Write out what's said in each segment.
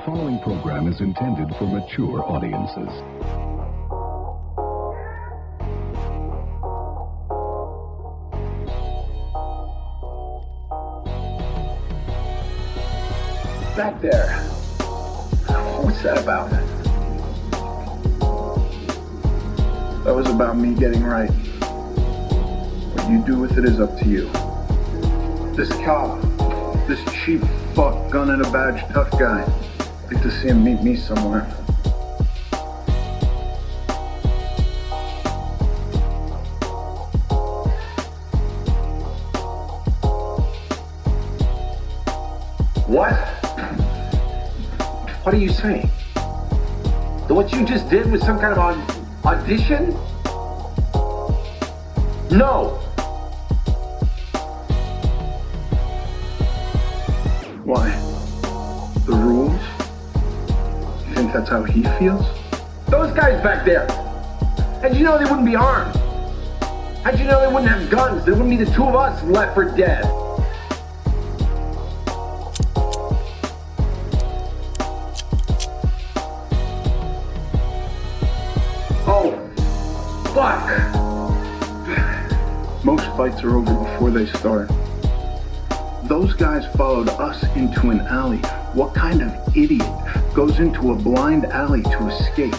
following program is intended for mature audiences. Back there. What's that about? That was about me getting right. What you do with it is up to you. This cop, this cheap fuck gun and a badge tough guy. I'd like to see him meet me somewhere. What? What are you saying? What you just did was some kind of audition? No! Why? The rules? You think that's how he feels? Those guys back there! How'd you know they wouldn't be armed? How'd you know they wouldn't have guns? There wouldn't be the two of us left for dead. Oh, fuck! Most fights are over before they start. Those guys followed us into an alley. What kind of idiot goes into a blind alley to escape?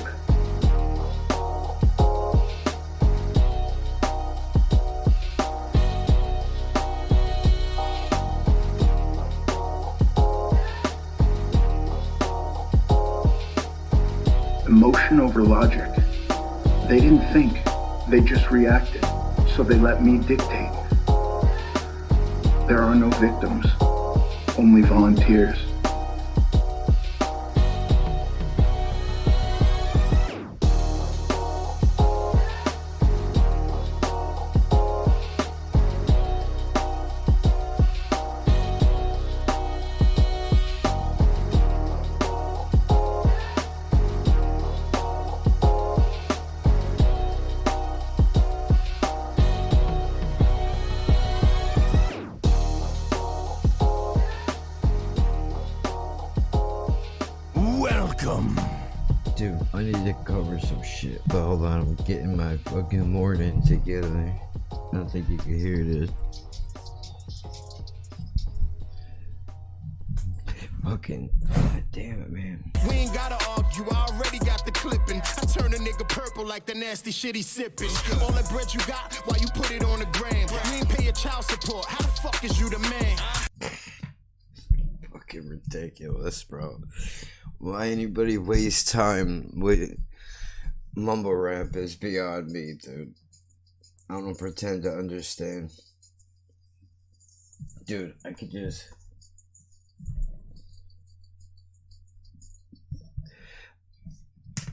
Emotion over logic. They didn't think, they just reacted. So they let me dictate. There are no victims, only volunteers. Dude, I need to cover some shit. But hold on, I'm getting my fucking morning together. I don't think you can hear this. Fucking, god damn it, man. We ain't gotta argue, I already got the clipping. I turn a nigga purple like the nasty shit he sipping. All that bread you got, why you put it on the gram? You ain't pay your child support, how the fuck is you the man? Fucking ridiculous, bro. Why anybody waste time with mumble rap is beyond me, dude. I don't pretend to understand. Dude, I could just...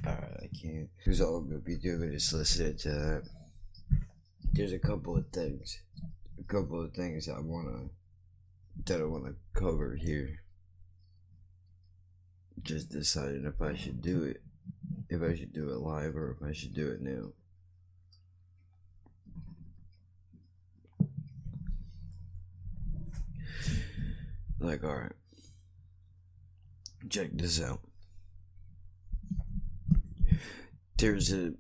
Alright, I can't. Because all I'm gonna be doing is listening to that. There's a couple of things. I wanna cover here. Just deciding if I should do it. If I should do it live or if I should do it now. Like, alright. Check this out. There's a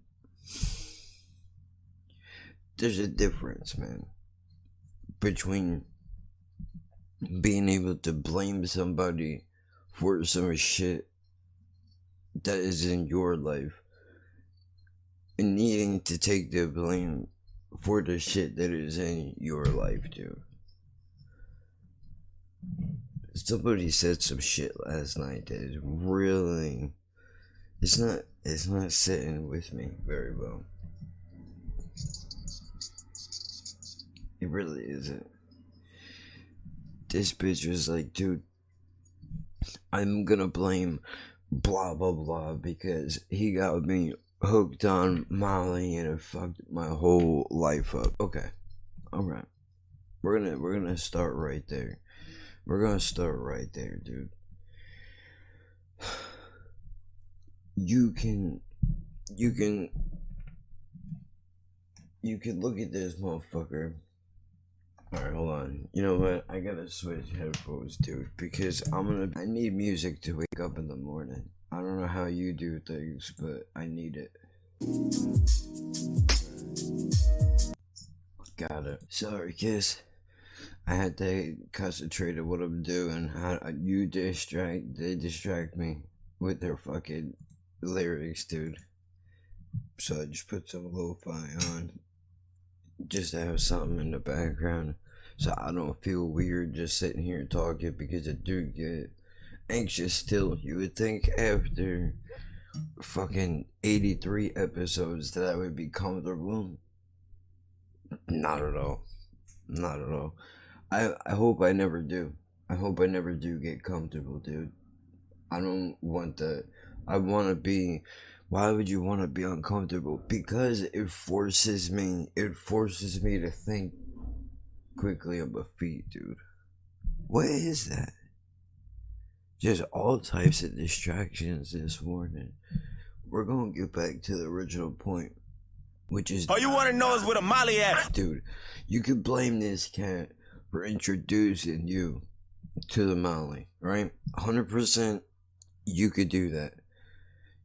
difference, man, between being able to blame somebody for some shit that is in your life and needing to take the blame for the shit that is in your life too. Somebody said some shit last night that is really, it's not sitting with me very well. It really isn't. This bitch was like, dude, I'm gonna blame blah blah blah because he got me hooked on Molly and it fucked my whole life up. Okay, alright. We're gonna start right there. We're gonna start right there, dude. You can look at this motherfucker Alright, hold on. You know what? I gotta switch headphones, dude, because I need music to wake up in the morning. I don't know how you do things, but I need it. Got it. Sorry, Kiss. I had to concentrate on what I'm doing. They distract me with their fucking lyrics, dude. So I just put some lo-fi on, just to have something in the background, so I don't feel weird just sitting here talking, because I do get anxious still. You would think after fucking 83 episodes that I would be comfortable. Not at all. Not at all. I hope I never do. I hope I never do get comfortable, dude. I don't want that. I want to be... Why would you want to be uncomfortable? Because it forces me to think quickly on my feet, dude. What is that? Just all types of distractions this morning. We're gonna get back to the original point, which is... All you want to know is where the Molly at. Dude, you could blame this cat for introducing you to the Molly, right? 100% you could do that.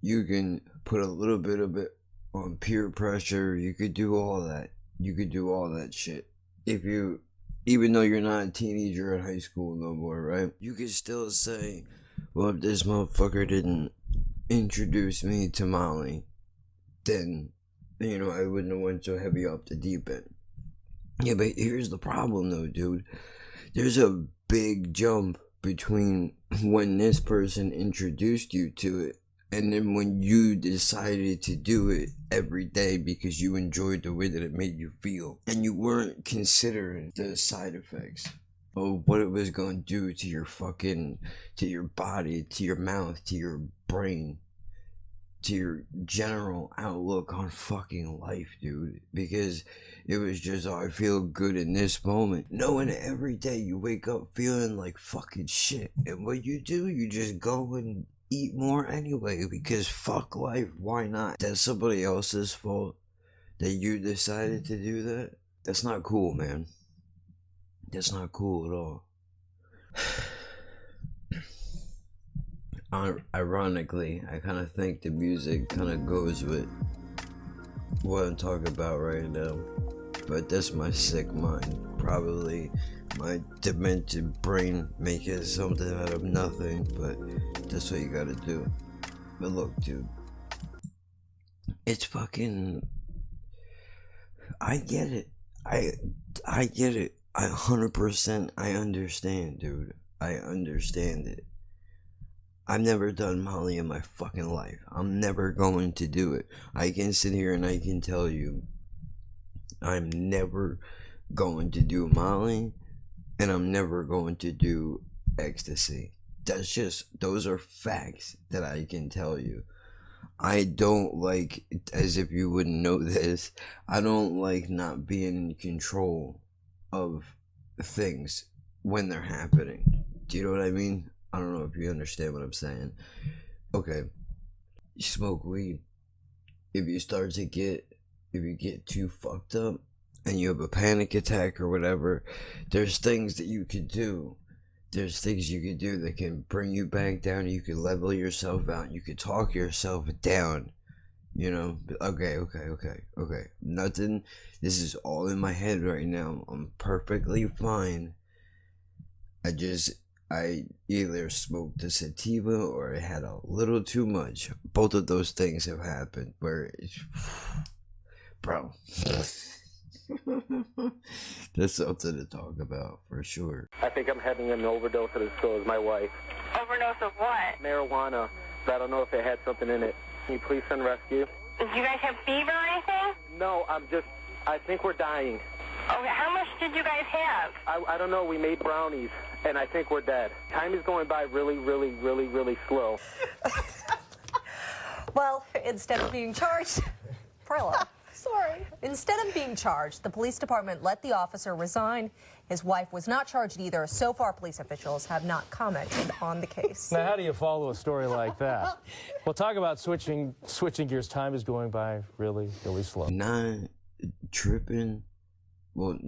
You can put a little bit of it on peer pressure. You could do all that. You could do all that shit. Even though you're not a teenager in high school no more, right? You could still say, well, if this motherfucker didn't introduce me to Molly, then, I wouldn't have went so heavy off the deep end. Yeah, but here's the problem though, dude. There's a big jump between when this person introduced you to it and then when you decided to do it every day because you enjoyed the way that it made you feel. And you weren't considering the side effects of what it was going to do to your to your body, to your mouth, to your brain, to your general outlook on fucking life, dude. Because it was just, I feel good in this moment. Knowing that every day you wake up feeling like fucking shit. And what you do, you just go and eat more anyway, because fuck life, why not? That's somebody else's fault that you decided to do that. That's not cool, man. That's not cool at all. Ironically, I kind of think the music kind of goes with what I'm talking about right now, but that's my sick mind. Probably my demented brain making something out of nothing, but that's what you gotta do. But look, dude, it's fucking... I get it. I get it. 100% I understand, dude. I understand it. I've never done Molly in my fucking life. I'm never going to do it. I can sit here and I can tell you I'm never going to do Molly, and I'm never going to do ecstasy. Those are facts that I can tell you. I don't like, as if you wouldn't know this, I don't like not being in control of things when they're happening. Do you know what I mean? I don't know if you understand what I'm saying. Okay, you smoke weed. If you get too fucked up and you have a panic attack or whatever, there's things that you could do. There's things you could do that can bring you back down. You could level yourself out. You could talk yourself down. Okay. Nothing. This is all in my head right now. I'm perfectly fine. I either smoked a sativa or I had a little too much. Both of those things have happened where bro. That's something to talk about for sure. I think I'm having an overdose of this girl, is my wife. Overdose of what? Marijuana. I don't know if it had something in it. Can you please send rescue? Do you guys have fever or anything? No, I think we're dying. Okay, how much did you guys have? I don't know, we made brownies, and I think we're dead. Time is going by really, really, really, really slow. Well, instead of being charged, Prilla. Sorry. Instead of being charged, the police department let the officer resign. His wife was not charged either. So far, police officials have not commented on the case. Now, how do you follow a story like that? Well, talk about switching gears. Time is going by really, really slow. Not tripping. Well,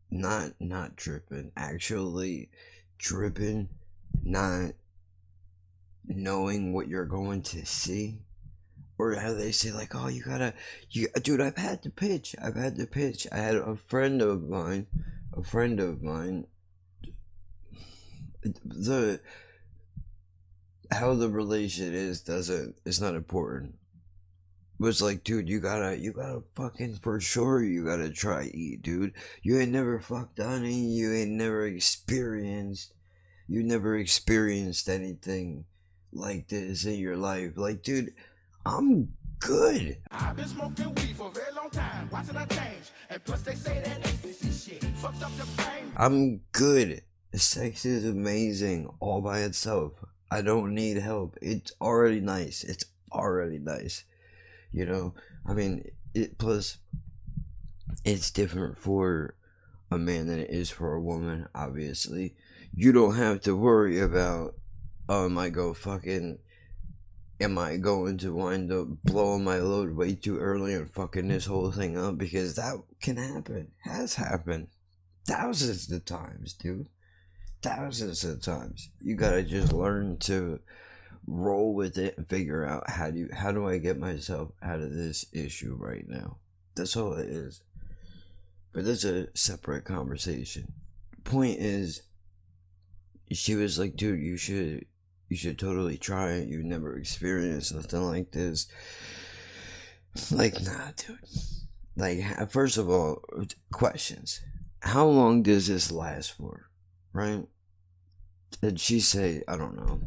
not tripping, actually tripping, not knowing what you're going to see. Or how they say, like, oh, dude, I've had to pitch. I had a friend of mine, how the relation is it's not important. It was like, dude, you gotta fucking, for sure, you gotta try eat, dude. You ain't never fucked honey, you never experienced anything like this in your life. Like, dude, I'm good. I've been smoking weed for a very long time, watching her change, and plus they say that ecstasy shit fucked up the brain. I'm good. Sex is amazing all by itself. I don't need help. It's already nice. You know, I mean, plus it's different for a man than it is for a woman. Obviously, you don't have to worry about, am I going to wind up blowing my load way too early and fucking this whole thing up? Because that can happen. Has happened thousands of times, dude. Thousands of times. You gotta just learn to roll with it and figure out how do I get myself out of this issue right now. That's all it is. But that's a separate conversation. Point is, she was like, dude, you should totally try it. You've never experienced nothing like this. Like, nah, dude. Like, first of all, questions. How long does this last for? Right? Did she say, I don't know,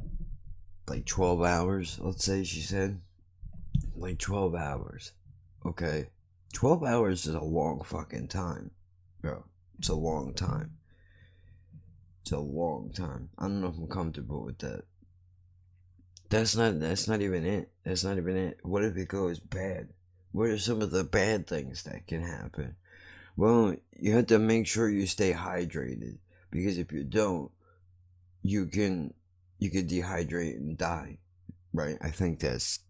like 12 hours? Let's say she said, like 12 hours. Okay. 12 hours is a long fucking time, bro. It's a long time. I don't know if I'm comfortable with that. That's not even it. What if it goes bad? What are some of the bad things that can happen? Well, you have to make sure you stay hydrated, because if you don't, you can dehydrate and die. Right? I think that's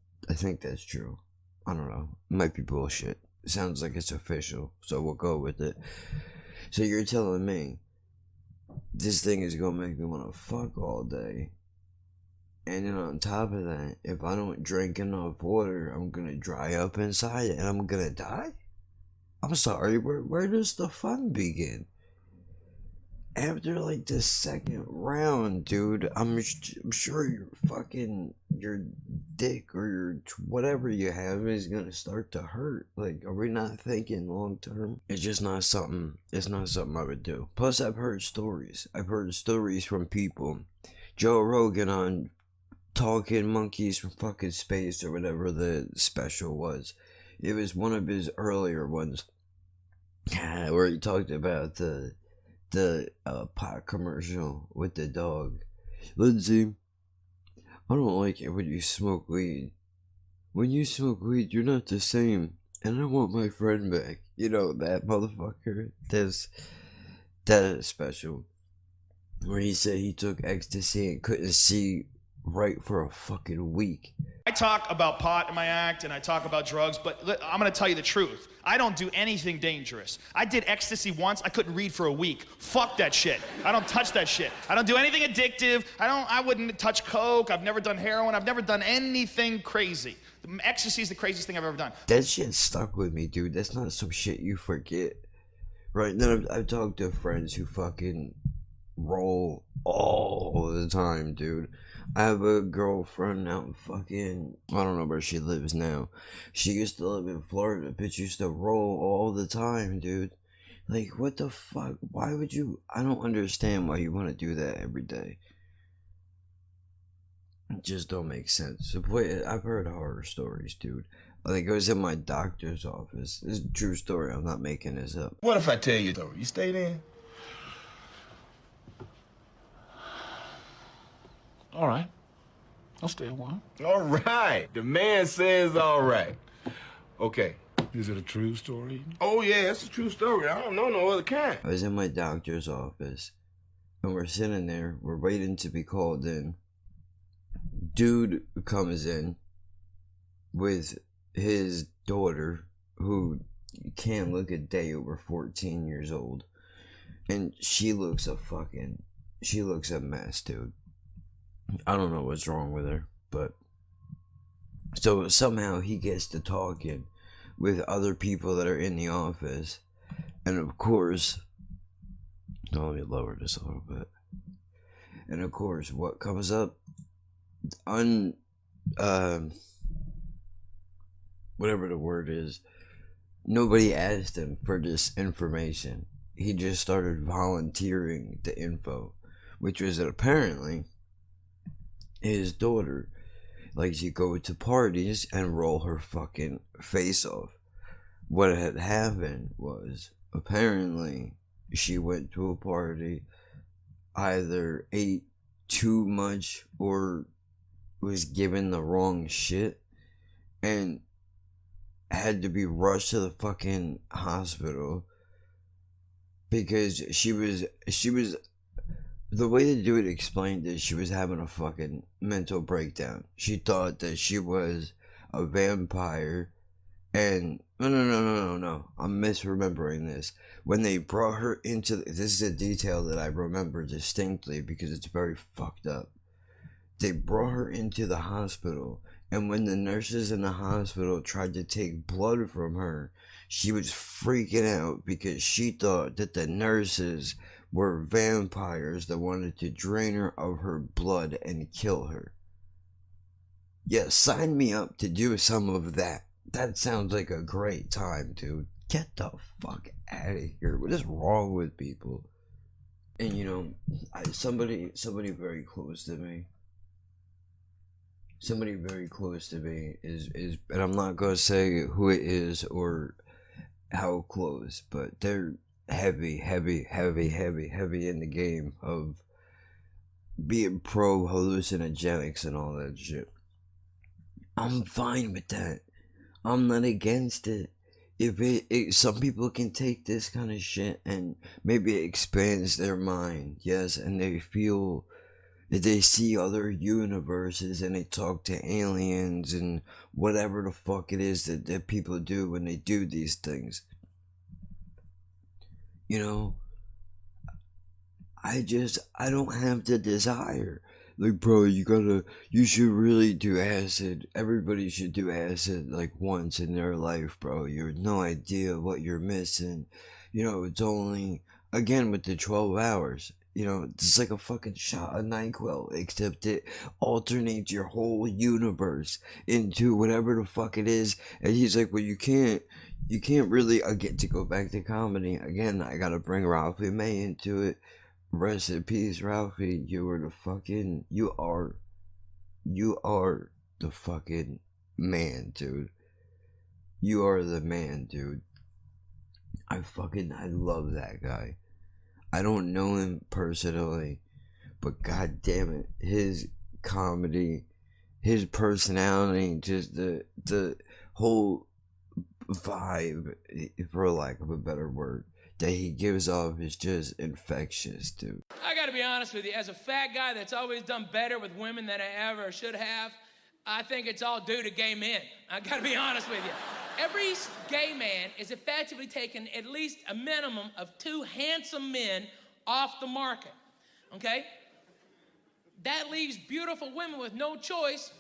true. I don't know. It might be bullshit. It sounds like it's official, so we'll go with it. So you're telling me this thing is gonna make me wanna fuck all day, and then on top of that, if I don't drink enough water, I'm gonna dry up inside and I'm gonna die? I'm sorry, where does the fun begin? After like the second round, dude, I'm sure your dick or your whatever you have is gonna start to hurt. Like, are we not thinking long term? It's just not something. It's not something I would do. Plus, I've heard stories. From people. Joe Rogan on Talking Monkeys from fucking Space or whatever the special was. It was one of his earlier ones where he talked about the pot commercial with the dog. Lindsay, I don't like it when you smoke weed. When you smoke weed, you're not the same, and I want my friend back. You know, that motherfucker. That is special. Where he said he took ecstasy and couldn't see right for a fucking week. I talk about pot in my act and I talk about drugs, but I'm gonna tell you the truth. I don't do anything dangerous. I did ecstasy once, I couldn't read for a week. Fuck that shit. I don't touch that shit. I don't do anything addictive. I wouldn't touch coke. I've never done heroin. I've never done anything crazy. Ecstasy is the craziest thing I've ever done. That shit stuck with me, dude. That's not some shit you forget. Right? Then I've talked to friends who fucking roll all the time, dude. I have a girlfriend out in fucking, I don't know where she lives now. She used to live in Florida, but used to roll all the time, dude. Like, what the fuck? Why would you? I don't understand why you want to do that every day. It just don't make sense. I've heard horror stories, dude. Like, I was in my doctor's office. This is a true story. I'm not making this up. What if I tell you, though? You stayed in? All right. I'll stay a while. All right. The man says all right. Okay. Is it a true story? Oh, yeah, it's a true story. I don't know no other kind. I was in my doctor's office, and we're sitting there. We're waiting to be called in. Dude comes in with his daughter, who can't look a day over 14 years old. And she looks a mess, dude. I don't know what's wrong with her, but so somehow he gets to talking with other people that are in the office, and of course, let me lower this a little bit. And of course, what comes up? Whatever the word is, nobody asked him for this information. He just started volunteering the info, which was that apparently his daughter likes to go to parties and roll her fucking face off. What had happened was, apparently, she went to a party, either ate too much or was given the wrong shit, and had to be rushed to the fucking hospital because she was the way to do it explained is she was having a fucking mental breakdown. She thought that she was a vampire, and no, I'm misremembering this. When they brought her into this is a detail that I remember distinctly because it's very fucked up. They brought her into the hospital, and when the nurses in the hospital tried to take blood from her, she was freaking out because she thought that the nurses were vampires that wanted to drain her of her blood and kill her. Yeah, sign me up to do some of that. That sounds like a great time, dude. Get the fuck out of here. What is wrong with people? And you know, somebody very close to me. Somebody very close to me is, and I'm not gonna say who it is or how close, but they're heavy in the game of being pro hallucinogenics and all that shit. I'm fine with that. I'm not against it. If some people can take this kind of shit and maybe it expands their mind, yes, and they feel that they see other universes and they talk to aliens and whatever the fuck it is that people do when they do these things. You know, I don't have the desire. Like, bro, you should really do acid. Everybody should do acid like once in their life, bro. You have no idea what you're missing. You know, it's only, again, with the 12 hours. You know, it's like a fucking shot of NyQuil, except it alternates your whole universe into whatever the fuck it is. And he's like, well, you can't really, I get to go back to comedy. Again, I gotta bring Ralphie May into it. Rest in peace, Ralphie. You are the fucking man, dude. You are the man, dude. I love that guy. I don't know him personally, but god damn it, his comedy, his personality, just the whole vibe, for lack of a better word, that he gives off is just infectious, dude. I gotta be honest with you, as a fat guy that's always done better with women than I ever should have, I think it's all due to gay men. I gotta be honest with you. Every gay man is effectively taking at least a minimum of 2 handsome men off the market, okay? That leaves beautiful women with no choice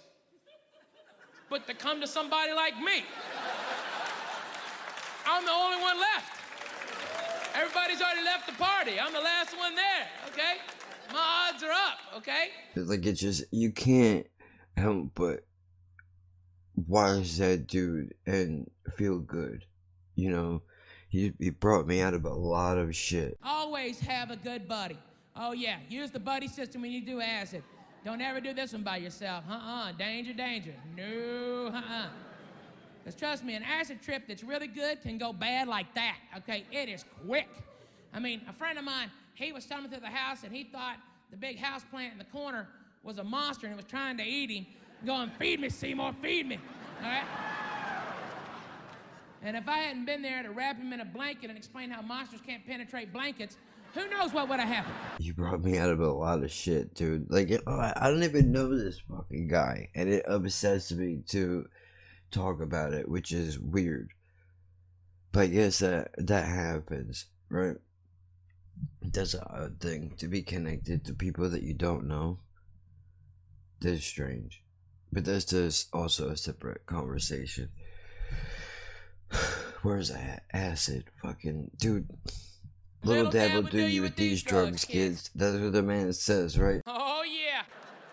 but to come to somebody like me. I'm the only one left. Everybody's already left the party. I'm the last one there, okay? My odds are up, okay? Like, it's just, you can't help but watch that dude and feel good. You know, he brought me out of a lot of shit. Always have a good buddy. Oh yeah, use the buddy system when you do acid. Don't ever do this one by yourself. Danger. No, Because trust me, an acid trip that's really good can go bad like that, okay? It is quick. I mean, a friend of mine, he was stumbling through the house and he thought the big house plant in the corner was a monster and it was trying to eat him, going, feed me, Seymour, feed me, all right? And if I hadn't been there to wrap him in a blanket and explain how monsters can't penetrate blankets, who knows what would have happened? You brought me out of a lot of shit, dude. Like, I don't even know this fucking guy, and it obsessed me to talk about it, which is weird. But I guess that happens, right? That's an odd thing, to be connected to people that you don't know. That's strange. But that's just also a separate conversation. Where's that acid? Fucking dude. Little dab will do you with these drugs, kids. That's what the man says, right? Oh, yeah.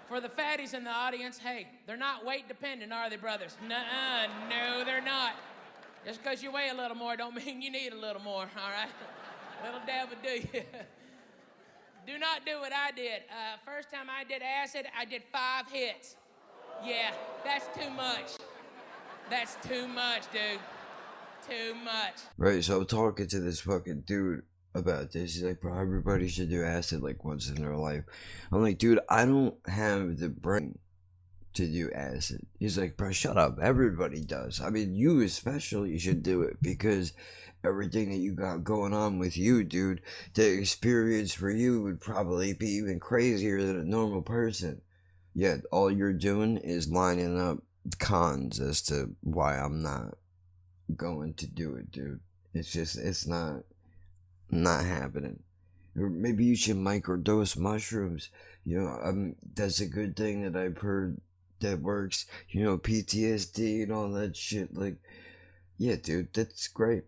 For the fatties in the audience, hey, they're not weight dependent, are they, brothers? Nuh-uh, no, they're not. Just because you weigh a little more don't mean you need a little more, all right? Little dab will do you. Do not do what I did. First time I did acid, I did 5 hits. Yeah, that's too much. That's too much, dude. Too much. Right, so I'm talking to this fucking dude about this. He's like, bro, everybody should do acid like once in their life. I'm like, dude, I don't have the brain to do acid. He's like, bro, shut up. Everybody does. I mean, you especially should do it because everything that you got going on with you, dude, the experience for you would probably be even crazier than a normal person. Yet all you're doing is lining up cons as to why I'm not going to do it, dude. It's just, it's not happening. Or maybe you should microdose mushrooms. You know, that's a good thing that I've heard that works. You know, PTSD and all that shit. Like, yeah, dude, that's great.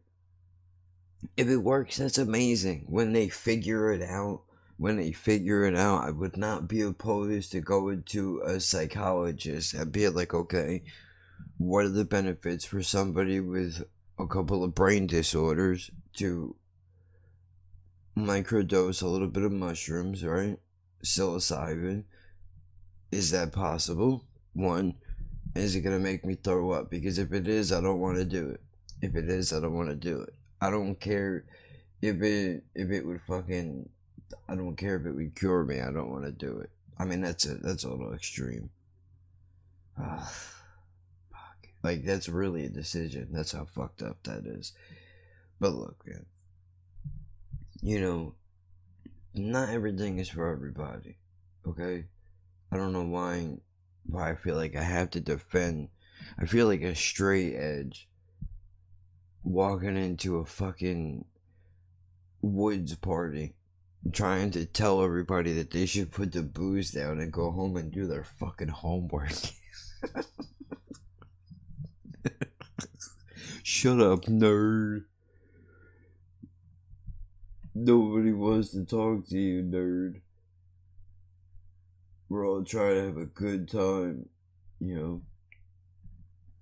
If it works, that's amazing. When they figure it out, I would not be opposed to going to a psychologist. I'd be like, okay, what are the benefits for somebody with a couple of brain disorders to microdose a little bit of mushrooms, right? Psilocybin. Is that possible? One, is it gonna make me throw up? Because if it is, I don't want to do it. If it is, I don't want to do it. I don't care if it would fucking, I don't care if it would cure me. I don't want to do it. I mean, that's a little extreme. Fuck. Like, that's really a decision. That's how fucked up that is. But look, man. You know, not everything is for everybody. Okay? I don't know why I feel like I have to defend. I feel like a straight edge walking into a fucking woods party trying to tell everybody that they should put the booze down and go home and do their fucking homework. Shut up, nerd. Nobody wants to talk to you, nerd. We're all trying to have a good time, you know.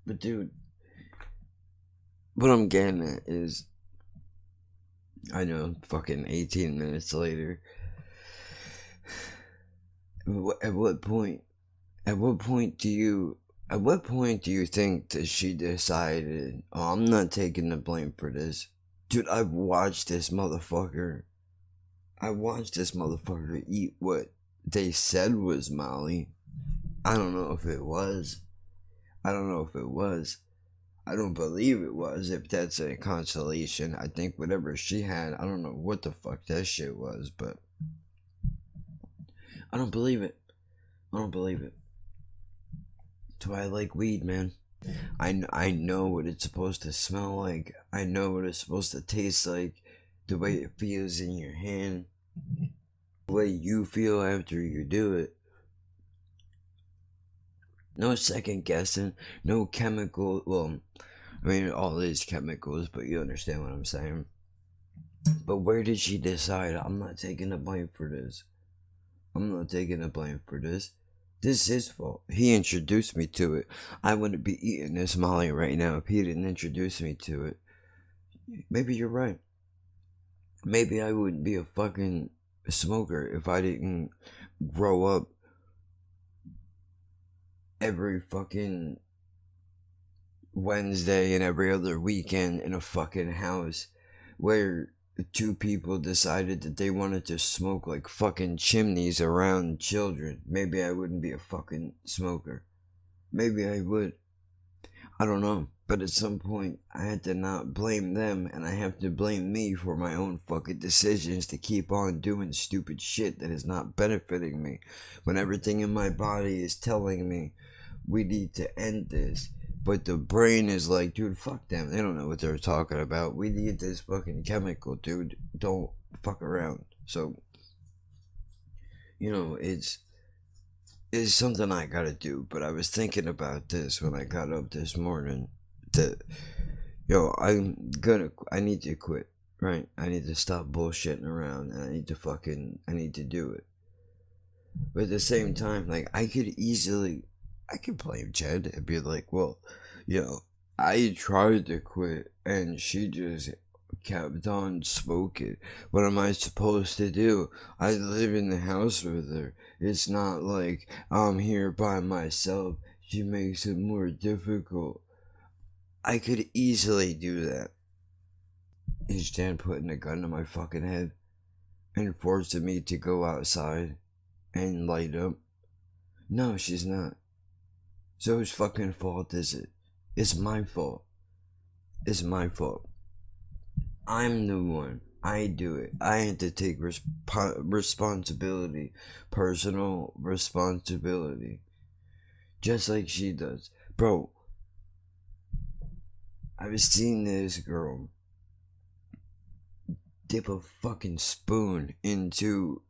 But dude, what I'm getting at is, I know, fucking 18 minutes later. At what point do you think that she decided, oh, I'm not taking the blame for this? Dude, I've watched this motherfucker eat what they said was Molly. I don't know if it was. I don't believe it was, if that's a consolation. I think whatever she had, I don't know what the fuck that shit was, but I don't believe it. That's why I like weed, man. I know what it's supposed to smell like. I know what it's supposed to taste like. The way it feels in your hand. The way you feel after you do it. No second guessing. No chemical. Well, I mean, all is chemicals, but you understand what I'm saying. But where did she decide, I'm not taking the blame for this? This is his fault. He introduced me to it. I wouldn't be eating this Molly right now if he didn't introduce me to it. Maybe you're right. Maybe I wouldn't be a fucking smoker if I didn't grow up every fucking Wednesday and every other weekend in a fucking house where two people decided that they wanted to smoke like fucking chimneys around children. Maybe I wouldn't be a fucking smoker. Maybe I would. I don't know. But at some point, I had to not blame them, and I have to blame me for my own fucking decisions to keep on doing stupid shit that is not benefiting me. When everything in my body is telling me, we need to end this. But the brain is like, dude, fuck them. They don't know what they're talking about. We need this fucking chemical, dude. Don't fuck around. So, you know, it's something I gotta do. But I was thinking about this when I got up this morning. That, yo, I need to quit, right? I need to stop bullshitting around, and I need to do it. But at the same time, like, I could blame Jed and be like, well, you know, I tried to quit and she just kept on smoking. What am I supposed to do? I live in the house with her. It's not like I'm here by myself. She makes it more difficult. I could easily do that. Is Jan putting a gun to my fucking head and forcing me to go outside and light up? No, she's not. So whose fucking fault is it? It's my fault. It's my fault. I'm the one. I do it. I had to take responsibility. Personal responsibility. Just like she does. Bro, I was seeing this girl dip a fucking spoon into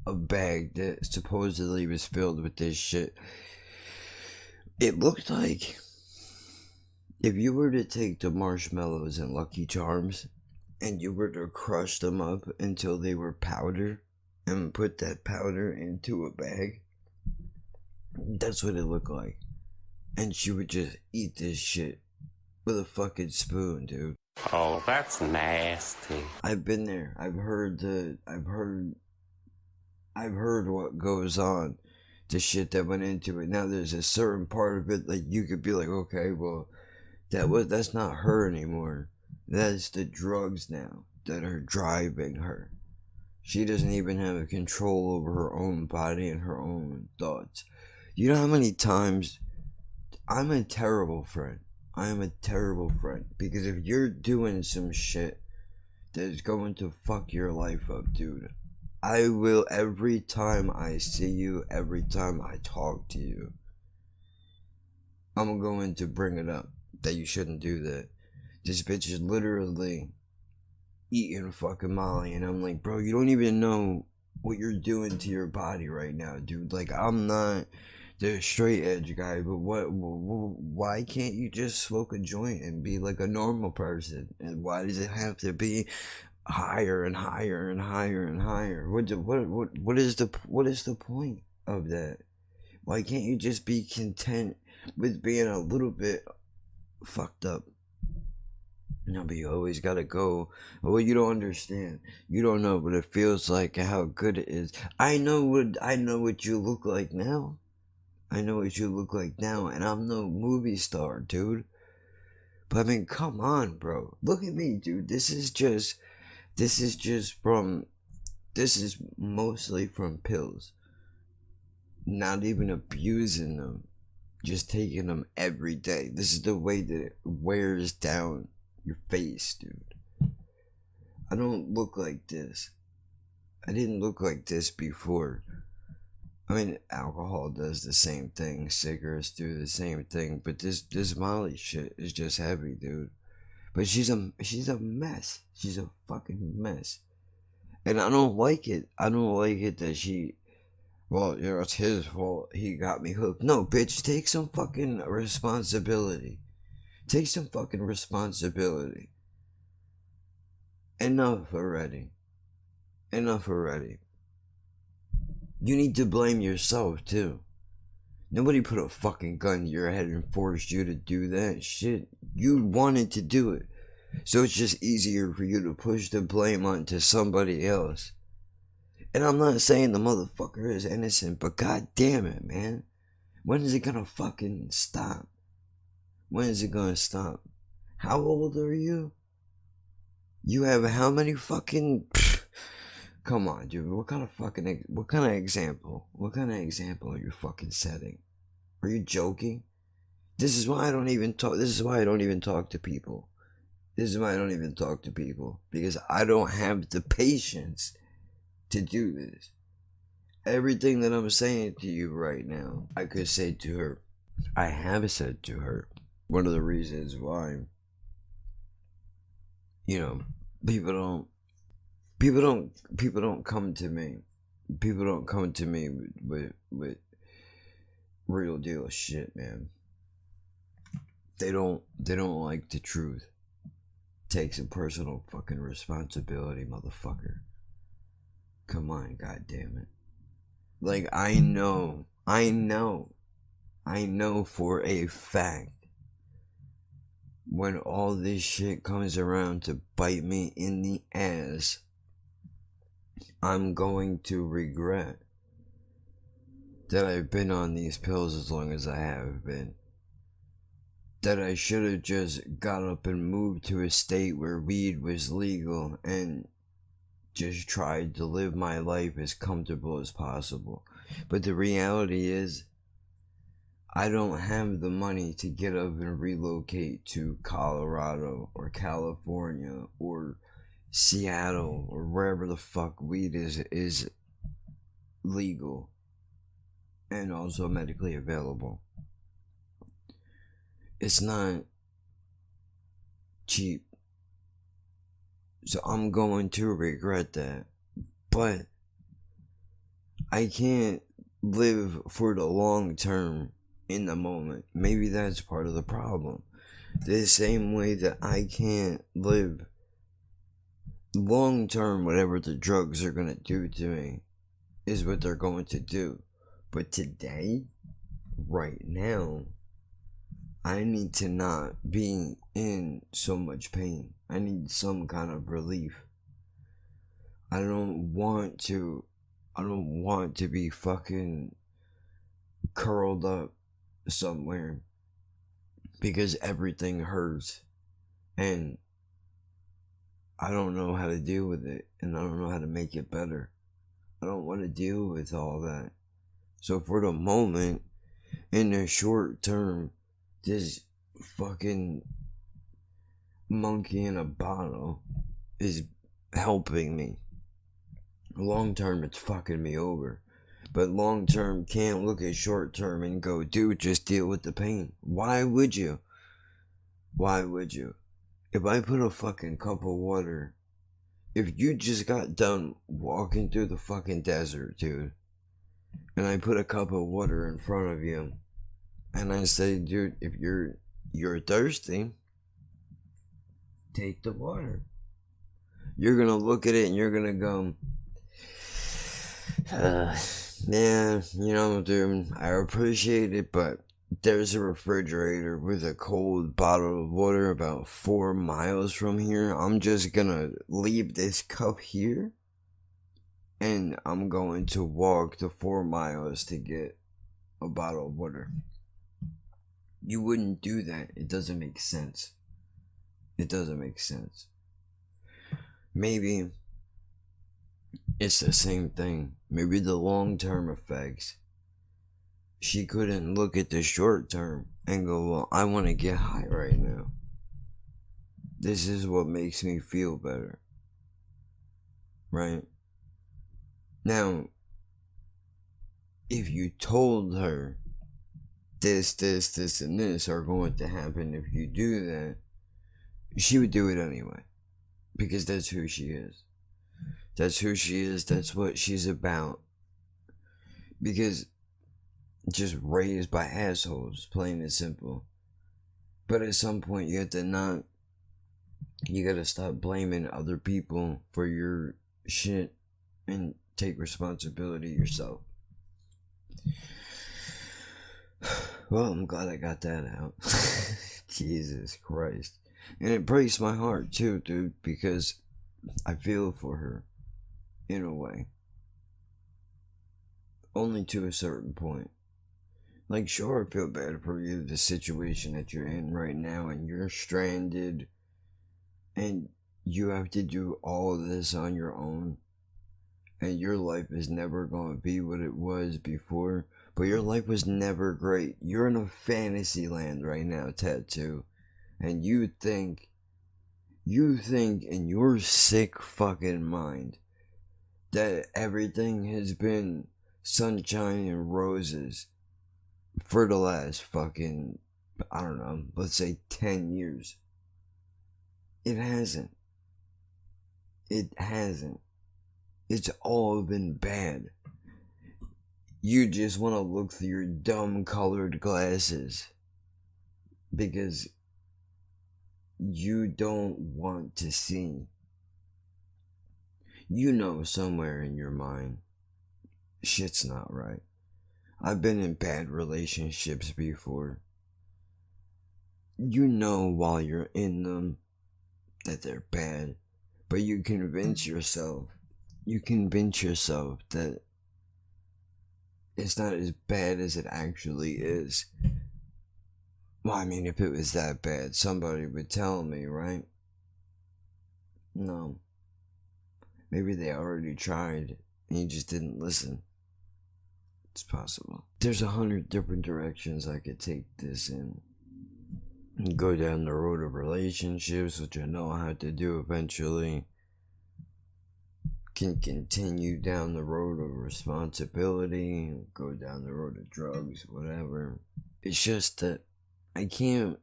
a bag that supposedly was filled with this shit. It looked like if you were to take the marshmallows and Lucky Charms and you were to crush them up until they were powder and put that powder into a bag, that's what it looked like. And she would just eat this shit with a fucking spoon, dude. Oh, that's nasty. I've been there. I've heard what goes on. The shit that went into it. Now there's a certain part of it like you could be like, okay, well, that's not her anymore. That's the drugs now that are driving her. She doesn't even have a control over her own body and her own thoughts. You know how many times I'm a terrible friend. I am a terrible friend because if you're doing some shit that's going to fuck your life up, dude, I will, every time I see you, every time I talk to you, I'm going to bring it up that you shouldn't do that. This bitch is literally eating fucking Molly, and I'm like, bro, you don't even know what you're doing to your body right now, dude. Like, I'm not the straight edge guy, but why can't you just smoke a joint and be like a normal person? And why does it have to be higher and higher and higher and higher? What is the point of that? Why can't you just be content with being a little bit fucked up? No, but you always gotta go. Well, you don't understand. You don't know what it feels like and how good it is. I know what you look like now. I know what you look like now, and I'm no movie star, dude. But I mean, come on, bro. Look at me, dude. This is mostly from pills. Not even abusing them. Just taking them every day. This is the way that it wears down your face, dude. I don't look like this. I didn't look like this before. I mean, alcohol does the same thing. Cigarettes do the same thing. But this Molly shit is just heavy, dude. But she's a mess. She's a fucking mess. And I don't like it. I don't like it that she... Well, you know, it's his fault. He got me hooked. No, bitch, take some fucking responsibility. Take some fucking responsibility. Enough already. Enough already. You need to blame yourself, too. Nobody put a fucking gun to your head and forced you to do that shit. You wanted to do it. So it's just easier for you to push the blame onto somebody else. And I'm not saying the motherfucker is innocent, but god damn it, man. When is it gonna fucking stop? When is it gonna stop? How old are you? You have how many fucking... Come on, dude. What kind of example are you fucking setting? Are you joking? This is why I don't even talk. This is why I don't even talk to people. This is why I don't even talk to people. Because I don't have the patience to do this. Everything that I'm saying to you right now, I could say to her. I have said to her. One of the reasons why, you know, people don't People don't come to me. People don't come to me with real deal shit, man. They don't like the truth. Take some personal fucking responsibility, motherfucker. Come on, goddammit. Like, I know for a fact when all this shit comes around to bite me in the ass, I'm going to regret that I've been on these pills as long as I have been. That I should have just got up and moved to a state where weed was legal and just tried to live my life as comfortable as possible. But the reality is, I don't have the money to get up and relocate to Colorado or California or Seattle or wherever the fuck weed is legal and also medically available. It's not cheap. So I'm going to regret that. But I can't live for the long term in the moment. Maybe that's part of the problem. The same way that I can't live long term, whatever the drugs are gonna do to me is what they're going to do. But today, right now, I need to not be in so much pain. I need some kind of relief. I don't want to be fucking curled up somewhere because everything hurts and I don't know how to deal with it and I don't know how to make it better. I don't want to deal with all that. So for the moment, in the short term, this fucking monkey in a bottle is helping me. Long term, it's fucking me over. But long term can't look at short term and go, dude, just deal with the pain. Why would you? Why would you? If I put a fucking cup of water, if you just got done walking through the fucking desert, dude, and I put a cup of water in front of you, and I say, dude, if you're thirsty, take the water. You're gonna look at it and you're gonna go, yeah, you know, dude, I appreciate it, but there's a refrigerator with a cold bottle of water about 4 miles from here. I'm just gonna leave this cup here and I'm going to walk the 4 miles to get a bottle of water. You wouldn't do that. It doesn't make sense. It doesn't make sense. Maybe it's the same thing. Maybe the long-term effects. She couldn't look at the short term and go, well, I want to get high right now. This is what makes me feel better. Right? Now, if you told her this, and this are going to happen if you do that, she would do it anyway. Because that's who she is. That's who she is. That's what she's about. Because just raised by assholes, plain and simple. But at some point you have to not, you gotta stop blaming other people for your shit and take responsibility yourself. Well, I'm glad I got that out. Jesus Christ. And it breaks my heart too, dude, because I feel for her in a way. Only to a certain point. Like, sure, I feel bad for you, the situation that you're in right now, and you're stranded, and you have to do all of this on your own, and your life is never going to be what it was before, but your life was never great. You're in a fantasy land right now, Tattoo, and you think in your sick fucking mind that everything has been sunshine and roses for the last fucking, I don't know, let's say 10 years. It hasn't. It hasn't. It's all been bad. You just want to look through your dumb colored glasses because you don't want to see. You know somewhere in your mind, shit's not right. I've been in bad relationships before. You know while you're in them that they're bad, but you convince yourself that it's not as bad as it actually is. Well, I mean, if it was that bad, somebody would tell me, right? No. Maybe they already tried and you just didn't listen. It's possible. There's 100 different directions I could take this in. Go down the road of relationships, which I know how to do eventually. Can continue down the road of responsibility, go down the road of drugs, whatever. It's just that I can't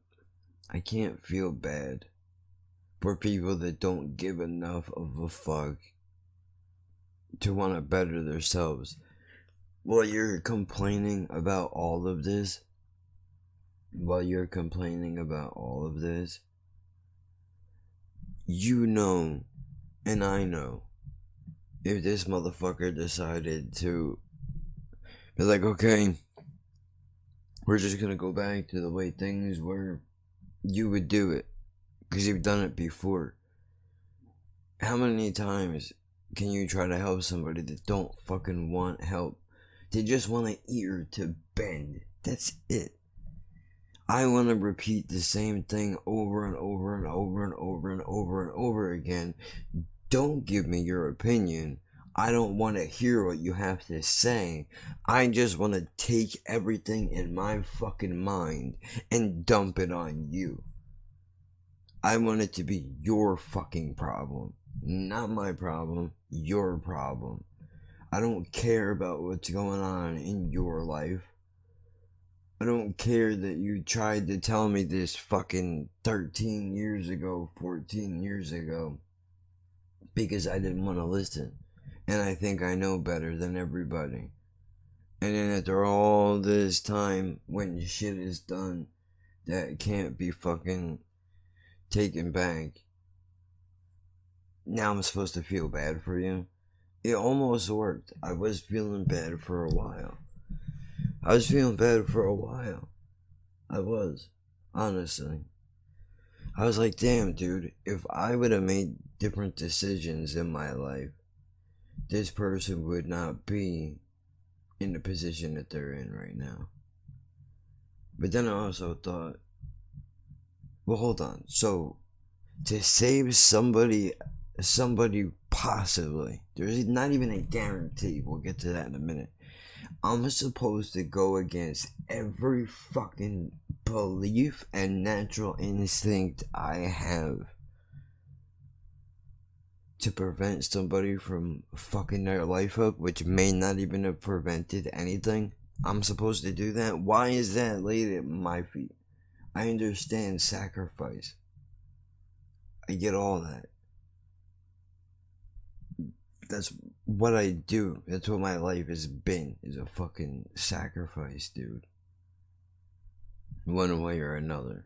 feel bad for people that don't give enough of a fuck to want to better themselves. While you're complaining about all of this, you know, and I know, if this motherfucker decided to be like, okay, we're just gonna go back to the way things were, you would do it, because you've done it before. How many times can you try to help somebody that don't fucking want help? They just want an ear to bend. That's it. I want to repeat the same thing over and over and over and over and over and over again. Don't give me your opinion. I don't want to hear what you have to say. I just want to take everything in my fucking mind and dump it on you. I want it to be your fucking problem. Not my problem. Your problem. I don't care about what's going on in your life. I don't care that you tried to tell me this fucking 13 years ago, 14 years ago, because I didn't want to listen. And I think I know better than everybody. And then after all this time, when shit is done that can't be fucking taken back, now I'm supposed to feel bad for you? It almost worked. I was feeling bad for a while. I was, honestly. I was like, damn, dude, if I would have made different decisions in my life, this person would not be in the position that they're in right now. But then I also thought, well, hold on. So, to save somebody possibly, there's not even a guarantee, we'll get to that in a minute, I'm supposed to go against every fucking belief and natural instinct I have to prevent somebody from fucking their life up, which may not even have prevented anything. I'm supposed to do that? Why is that laid at my feet? I understand sacrifice. I get all that. That's what I do. That's what my life has been, is a fucking sacrifice, dude. One way or another.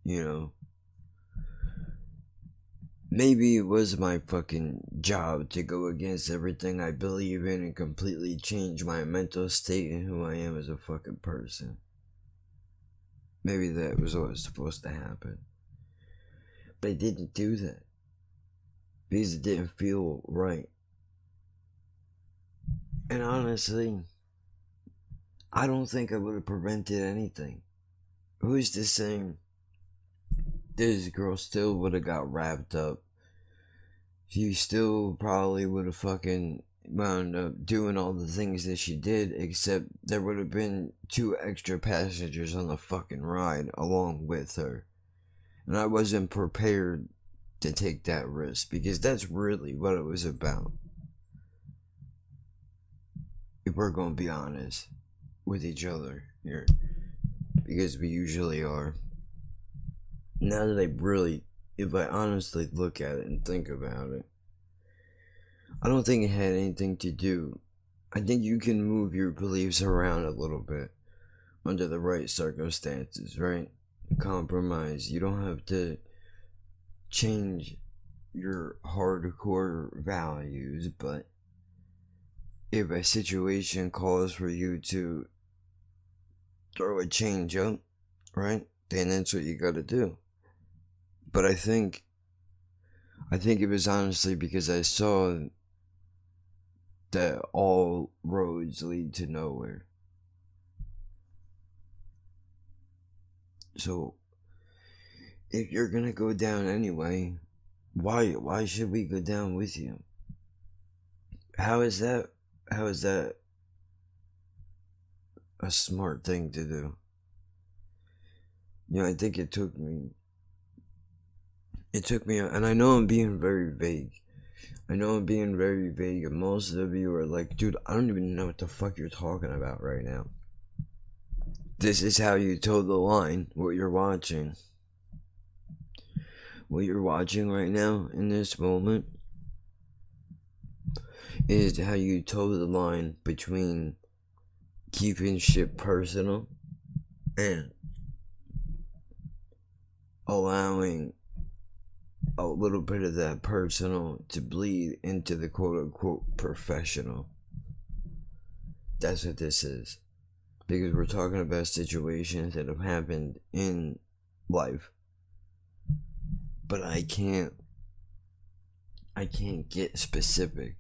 You know? Maybe it was my fucking job to go against everything I believe in and completely change my mental state and who I am as a fucking person. Maybe that was what was supposed to happen. But I didn't do that. Because it didn't feel right. And honestly, I don't think I would have prevented anything. Who's to say this girl still would have got wrapped up? She still probably would have fucking wound up doing all the things that she did, except there would have been 2 extra passengers on the fucking ride along with her. And I wasn't prepared to take that risk, because that's really what it was about. If we're gonna be honest with each other here, because we usually are. Now that if I honestly look at it and think about it, I don't think it had anything to do. I think you can move your beliefs around a little bit under the right circumstances, right? Compromise. You don't have to change your hardcore values, but if a situation calls for you to throw a change up, right, then that's what you gotta do. But I think it was honestly because I saw that all roads lead to nowhere. So if you're gonna go down anyway, why should we go down with you? How is that a smart thing to do? You know, I think it took me, and I know I'm being very vague. And most of you are like, dude, I don't even know what the fuck you're talking about right now. This is how you toe the line, what you're watching. What you're watching right now in this moment is how you toe the line between keeping shit personal and allowing a little bit of that personal to bleed into the quote-unquote professional. That's what this is. Because we're talking about situations that have happened in life. But I can't get specific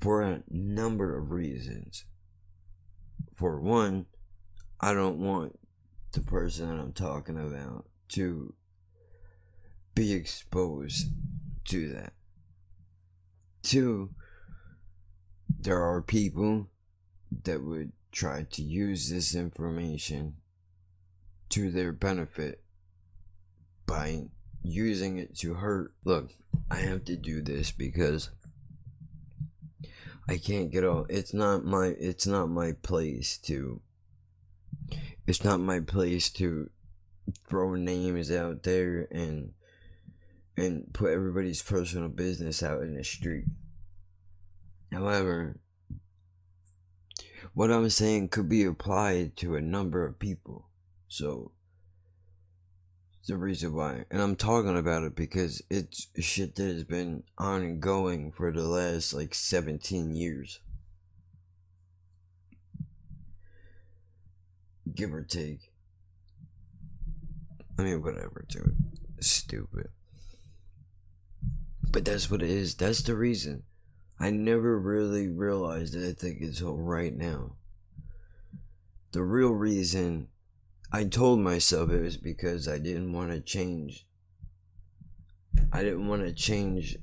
for a number of reasons. For one, I don't want the person that I'm talking about to be exposed to that. Two, there are people that would try to use this information to their benefit by using it to hurt. Look, I have to do this because I can't get off. It's not my place to throw names out there and put everybody's personal business out in the street. However, what I'm saying could be applied to a number of people. So the reason why, and I'm talking about it because it's shit that has been ongoing for the last like 17 years, give or take. I mean, whatever, dude. Stupid. But that's what it is. That's the reason. I never really realized it, I think, until right now. The real reason I told myself it was because I didn't want to change. I didn't want to change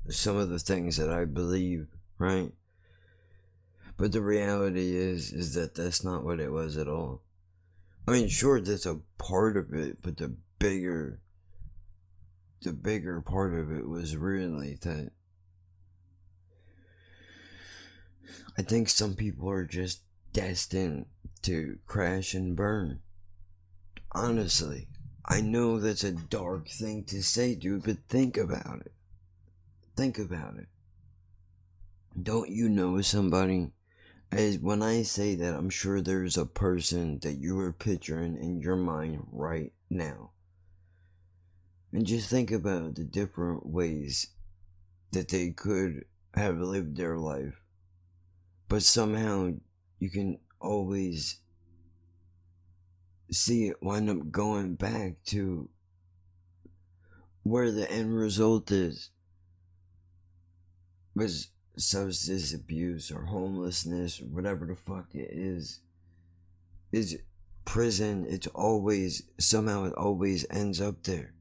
some of the things that I believe, right? But the reality is that that's not what it was at all. I mean, sure, that's a part of it, but the bigger part of it was really that I think some people are just destined to crash and burn. Honestly, I know that's a dark thing to say, dude, but think about it. Think about it. Don't you know somebody? As when I say that, I'm sure there's a person that you are picturing in your mind right now. And just think about the different ways that they could have lived their life. But somehow you can always see it wind up going back to where the end result was substance abuse or homelessness or whatever the fuck it is prison. It's always, somehow it always ends up there.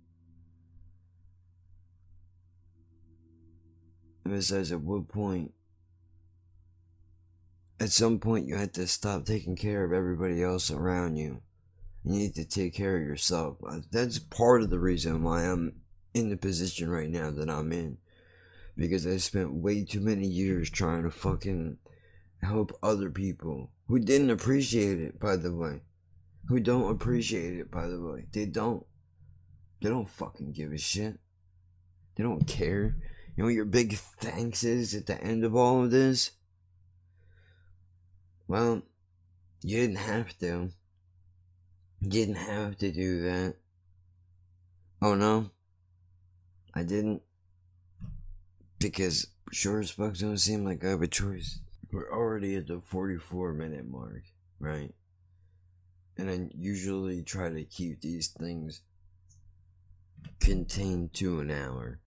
And it says, at what point, at some point you have to stop taking care of everybody else around you. You need to take care of yourself. That's part of the reason why I'm in the position right now that I'm in. Because I spent way too many years trying to fucking help other people who didn't appreciate it, by the way. Who don't appreciate it, by the way. They don't. They don't fucking give a shit. They don't care. You know what your big thanks is at the end of all of this? Well, you didn't have to. You didn't have to do that. Oh no? I didn't? Because sure as fuck don't seem like I have a choice. We're already at the 44-minute mark, right? And I usually try to keep these things contained to an hour.